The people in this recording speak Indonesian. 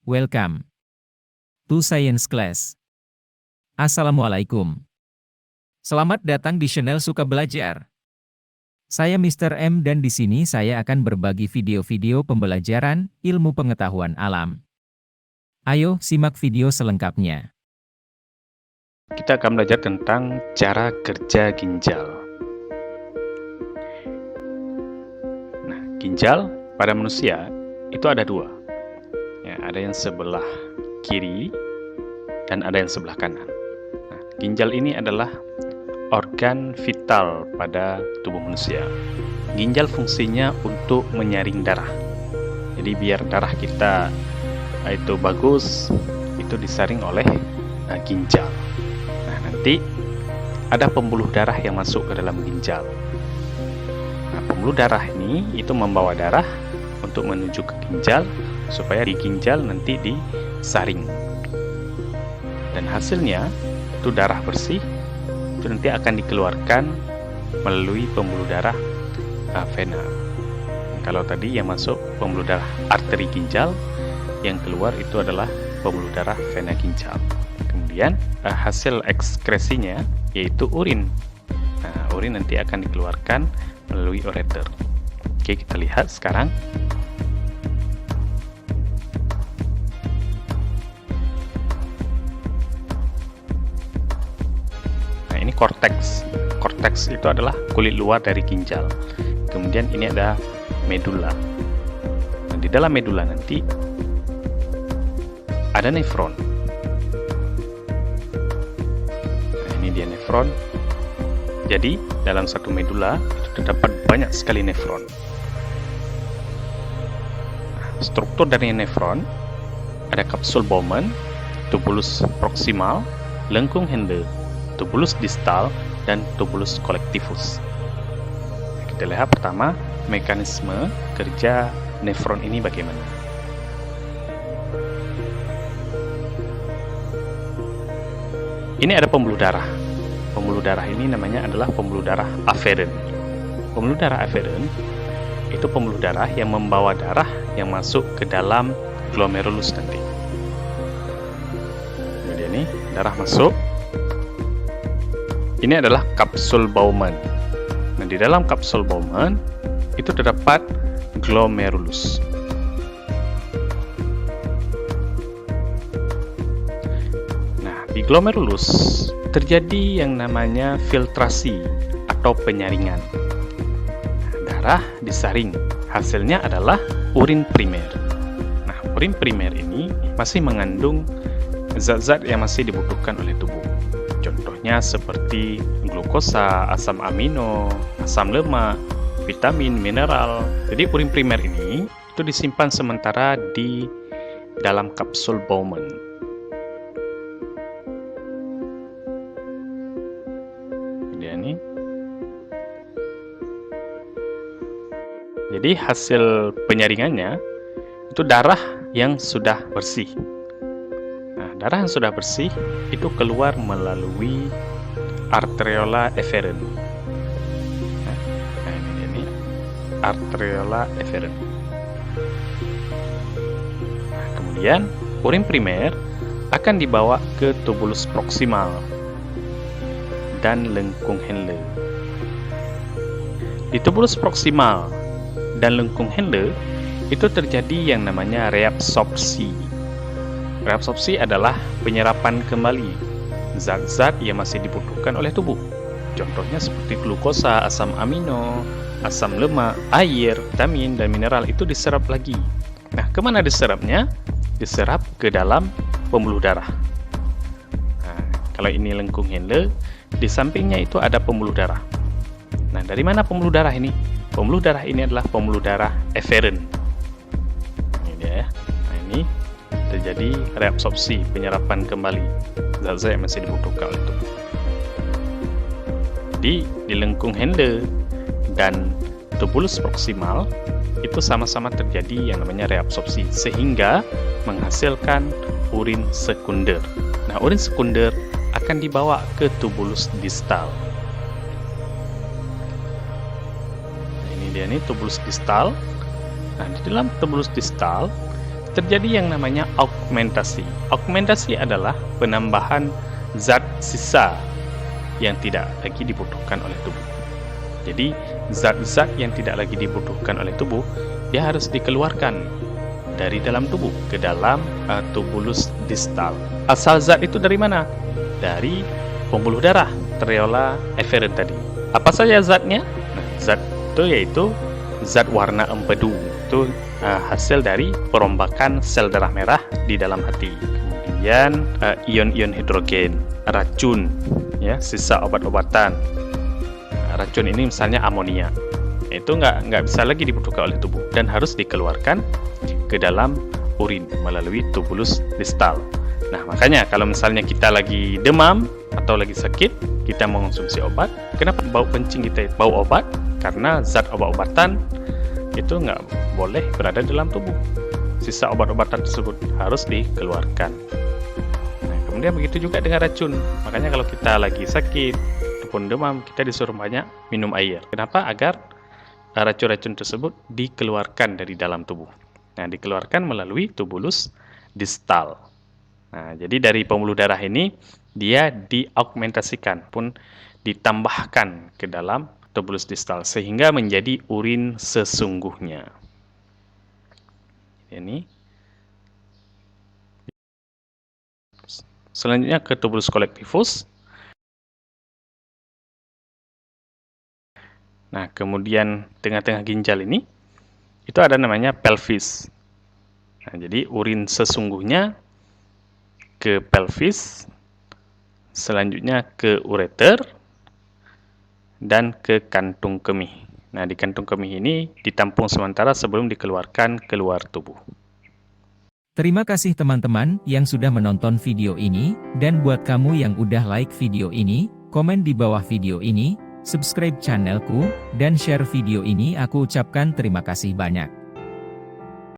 Welcome to Science Class. Assalamualaikum. Selamat datang di channel Suka Belajar. Saya Mr. M dan di sini saya akan berbagi video-video pembelajaran ilmu pengetahuan alam. Ayo simak video selengkapnya. Kita akan belajar tentang cara kerja ginjal. Nah, ginjal pada manusia itu ada dua. Ya, ada yang sebelah kiri dan ada yang sebelah kanan. Nah, ginjal ini adalah organ vital pada tubuh manusia. Ginjal fungsinya untuk menyaring darah. Jadi biar darah kita itu bagus, itu disaring oleh ginjal. Nah, nanti ada pembuluh darah yang masuk ke dalam ginjal. Nah, pembuluh darah ini itu membawa darah untuk menuju ke ginjal supaya di ginjal nanti disaring. Dan hasilnya itu darah bersih itu nanti akan dikeluarkan melalui pembuluh darah vena. Kalau tadi yang masuk pembuluh darah arteri ginjal, yang keluar itu adalah pembuluh darah vena ginjal. Kemudian hasil ekskresinya yaitu urin. Nah, urin nanti akan dikeluarkan melalui ureter. Oke, kita lihat sekarang. Nah, ini korteks. Korteks itu adalah kulit luar dari ginjal. Kemudian ini ada medula. Nah, di dalam medula nanti ada nefron. Nah, ini dia nefron. Jadi, dalam satu medula itu terdapat banyak sekali nefron. Nah, struktur dari nefron ada kapsul Bowman, tubulus proksimal, lengkung Henle, tubulus distal, dan tubulus collectivus. Nah, kita lihat pertama mekanisme kerja nefron ini bagaimana. Ini ada pembuluh darah. Pembuluh darah ini namanya adalah pembuluh darah aferen. Pembuluh darah aferen itu pembuluh darah yang membawa darah yang masuk ke dalam glomerulus nanti. Kemudian ini darah masuk. Ini adalah kapsul Bowman. Nah, di dalam kapsul Bowman itu terdapat glomerulus. Nah, di glomerulus terjadi yang namanya filtrasi atau penyaringan. Nah, darah disaring. Hasilnya adalah urin primer. Nah, urin primer ini masih mengandung zat-zat yang masih dibutuhkan oleh tubuh. Contohnya seperti glukosa, asam amino, asam lemak, vitamin, mineral. Jadi urin primer ini itu disimpan sementara di dalam kapsul Bowman. Jadi hasil penyaringannya itu darah yang sudah bersih. Nah, darah yang sudah bersih itu keluar melalui arteriola eferen. Nah, ini arteriola eferen. Nah, kemudian urin primer akan dibawa ke tubulus proksimal dan lengkung Henle. Di tubulus proksimal dan lengkung Henle itu terjadi yang namanya reabsorpsi. Reabsorpsi adalah penyerapan kembali zat-zat yang masih dibutuhkan oleh tubuh. Contohnya seperti glukosa, asam amino, asam lemak, air, vitamin, dan mineral itu diserap lagi. Nah, kemana diserapnya? Diserap ke dalam pembuluh darah. Nah, kalau ini lengkung Henle, di sampingnya itu ada pembuluh darah. Nah, dari mana pembuluh darah ini? Pembuluh darah ini adalah pembuluh darah eferen. Ini dia ya. Nah, ini terjadi reabsorpsi, penyerapan kembali zat-zat yang masih dibutuhkan oleh tubuh. Di lengkung Henle dan tubulus proksimal itu sama-sama terjadi yang namanya reabsorpsi sehingga menghasilkan urin sekunder. Nah, urin sekunder akan dibawa ke tubulus distal. Ini tubulus distal. Nah, di dalam tubulus distal terjadi yang namanya augmentasi. Augmentasi adalah penambahan zat sisa yang tidak lagi dibutuhkan oleh tubuh. Jadi, zat-zat yang tidak lagi dibutuhkan oleh tubuh, dia harus dikeluarkan dari dalam tubuh ke dalam tubulus distal. Asal zat itu dari mana? Dari pembuluh darah, areola efferent tadi. Apa saja zatnya? Nah, zat itu yaitu zat warna empedu. Itu hasil dari perombakan sel darah merah di dalam hati. Kemudian ion-ion hidrogen, racun, ya, sisa obat-obatan. Racun ini misalnya amonia. Itu nggak bisa lagi dibutuhkan oleh tubuh dan harus dikeluarkan ke dalam urin melalui tubulus distal. Nah, makanya kalau misalnya kita lagi demam atau lagi sakit, kita mengonsumsi obat. Kenapa bau kencing kita bau obat? Karena zat obat-obatan itu nggak boleh berada dalam tubuh. Sisa obat-obatan tersebut harus dikeluarkan. Nah, kemudian begitu juga dengan racun. Makanya kalau kita lagi sakit ataupun demam, kita disuruh banyak minum air. Kenapa? Agar racun-racun tersebut dikeluarkan dari dalam tubuh. Nah, dikeluarkan melalui tubulus distal. Nah, jadi dari pembuluh darah ini dia diaugmentasikan pun ditambahkan ke dalam tubulus distal sehingga menjadi urin sesungguhnya. Ini. Selanjutnya ke tubulus collectivus. Nah, kemudian tengah-tengah ginjal ini itu ada namanya pelvis. Nah, jadi urin sesungguhnya ke pelvis, selanjutnya ke ureter, dan ke kantung kemih. Nah, di kantung kemih ini ditampung sementara sebelum dikeluarkan keluar tubuh. Terima kasih teman-teman yang sudah menonton video ini, dan buat kamu yang udah like video ini, komen di bawah video ini, subscribe channelku, dan share video ini. Aku ucapkan terima kasih banyak.